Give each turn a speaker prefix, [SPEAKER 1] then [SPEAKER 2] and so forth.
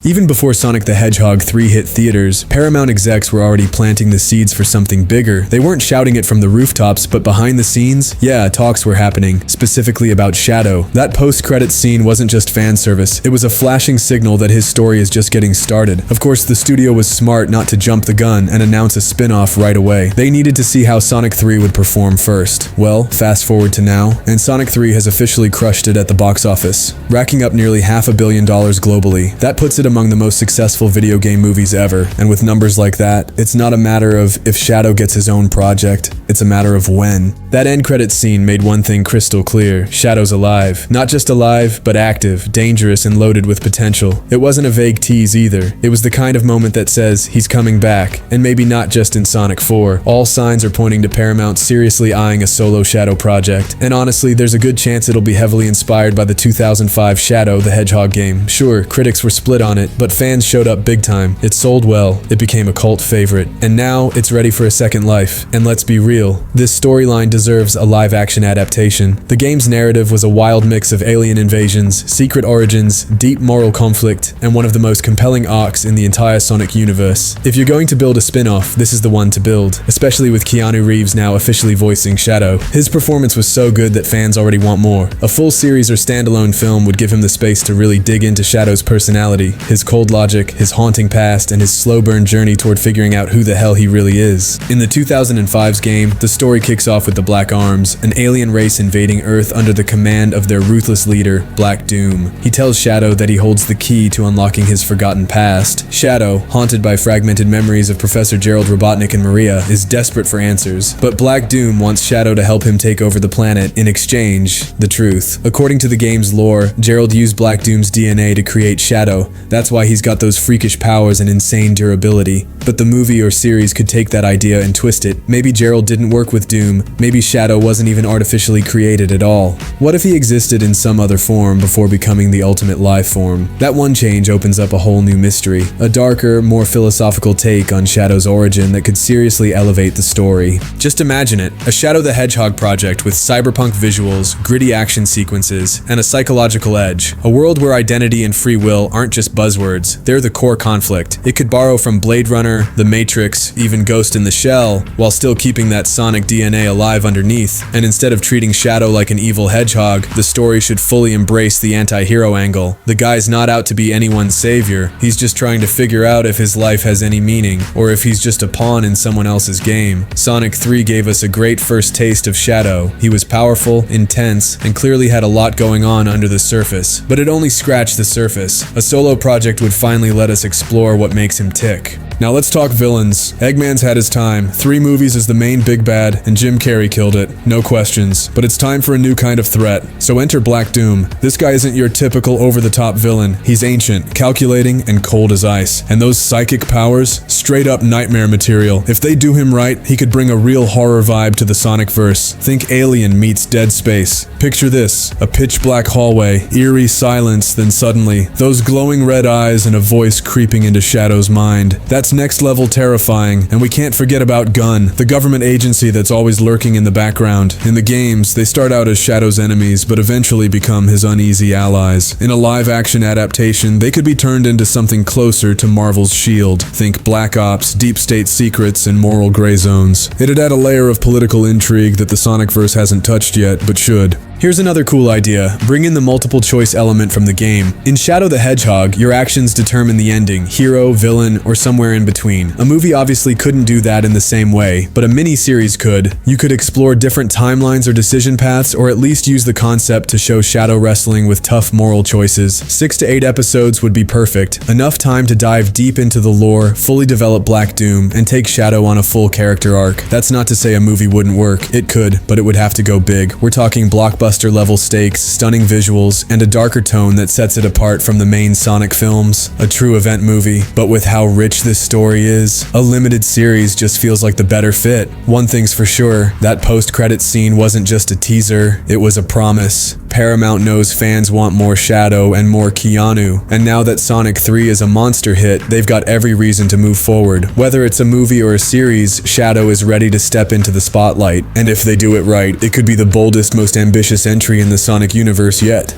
[SPEAKER 1] Even before Sonic the Hedgehog 3 hit theaters, Paramount execs were already planting the seeds for something bigger. They weren't shouting it from the rooftops, but behind the scenes, yeah, talks were happening, specifically about Shadow. That post-credits scene wasn't just fan service, it was a flashing signal that his story is just getting started. Of course, the studio was smart not to jump the gun and announce a spin-off right away. They needed to see how Sonic 3 would perform first. Well, fast forward to now, and Sonic 3 has officially crushed it at the box office, racking up nearly $500 million globally. That puts it among the most successful video game movies ever, and with numbers like that, it's not a matter of if Shadow gets his own project, it's a matter of when. That end credits scene made one thing crystal clear: Shadow's alive. Not just alive, but active, dangerous, and loaded with potential. It wasn't a vague tease either. It was the kind of moment that says he's coming back, and maybe not just in Sonic 4. All signs are pointing to Paramount seriously eyeing a solo Shadow project, and honestly, there's a good chance it'll be heavily inspired by the 2005 Shadow the Hedgehog game. Sure, critics were split on it, but fans showed up big time. It sold well, it became a cult favorite, and now it's ready for a second life. And let's be real, this storyline deserves a live-action adaptation. The game's narrative was a wild mix of alien invasions, secret origins, deep moral conflict, and one of the most compelling arcs in the entire Sonic universe. If you're going to build a spin-off, this is the one to build, especially with Keanu Reeves now officially voicing Shadow. His performance was so good that fans already want more. A full series or standalone film would give him the space to really dig into Shadow's personality, his cold logic, his haunting past, and his slow burn journey toward figuring out who the hell he really is. In the 2005's game, the story kicks off with the Black Arms, an alien race invading Earth under the command of their ruthless leader, Black Doom. He tells Shadow that he holds the key to unlocking his forgotten past. Shadow, haunted by fragmented memories of Professor Gerald Robotnik and Maria, is desperate for answers, but Black Doom wants Shadow to help him take over the planet, in exchange, the truth. According to the game's lore, Gerald used Black Doom's DNA to create Shadow. That's why he's got those freakish powers and insane durability. But the movie or series could take that idea and twist it. Maybe Gerald didn't work with Doom. Maybe Shadow wasn't even artificially created at all. What if he existed in some other form before becoming the ultimate life form? That one change opens up a whole new mystery. A darker, more philosophical take on Shadow's origin that could seriously elevate the story. Just imagine it, a Shadow the Hedgehog project with cyberpunk visuals, gritty action sequences, and a psychological edge. A world where identity and free will aren't just buzzwords, they're the core conflict. It could borrow from Blade Runner, The Matrix, even Ghost in the Shell, while still keeping that Sonic DNA alive underneath. And instead of treating Shadow like an evil hedgehog, the story should fully embrace the anti-hero angle. The guy's not out to be anyone's savior, he's just trying to figure out if his life has any meaning, or if he's just a pawn in someone else's game. Sonic 3 gave us a great first taste of Shadow. He was powerful, intense, and clearly had a lot going on under the surface. But it only scratched the surface. A solo project would finally let us explore what makes him tick. Now let's talk villains. Eggman's had his time. 3 movies as the main big bad, and Jim Carrey killed it. No questions. But it's time for a new kind of threat. So enter Black Doom. This guy isn't your typical over-the-top villain. He's ancient, calculating, and cold as ice. And those psychic powers? Straight up nightmare material. If they do him right, he could bring a real horror vibe to the Sonic-verse. Think Alien meets Dead Space. Picture this, a pitch-black hallway, eerie silence, then suddenly, those glowing red eyes and a voice creeping into Shadow's mind. That's next level terrifying, and we can't forget about Gun, the government agency that's always lurking in the background. In the games, they start out as Shadow's enemies, but eventually become his uneasy allies. In a live-action adaptation, they could be turned into something closer to Marvel's S.H.I.E.L.D. Think Black Ops, Deep State Secrets, and moral gray zones. It'd add a layer of political intrigue that the Sonicverse hasn't touched yet, but should. Here's another cool idea. Bring in the multiple choice element from the game. In Shadow the Hedgehog, your actions determine the ending, hero, villain, or somewhere in between. A movie obviously couldn't do that in the same way, but a mini-series could. You could explore different timelines or decision paths, or at least use the concept to show Shadow wrestling with tough moral choices. 6 to 8 episodes would be perfect. Enough time to dive deep into the lore, fully develop Black Doom, and take Shadow on a full character arc. That's not to say a movie wouldn't work. It could, but it would have to go big. We're talking blockbuster level stakes, stunning visuals, and a darker tone that sets it apart from the main Sonic films. A true event movie, but with how rich this story is, a limited series just feels like the better fit. One thing's for sure, that post-credits scene wasn't just a teaser, it was a promise. Paramount knows fans want more Shadow and more Keanu, and now that Sonic 3 is a monster hit, they've got every reason to move forward. Whether it's a movie or a series, Shadow is ready to step into the spotlight, and if they do it right, it could be the boldest, most ambitious entry in the Sonic universe yet.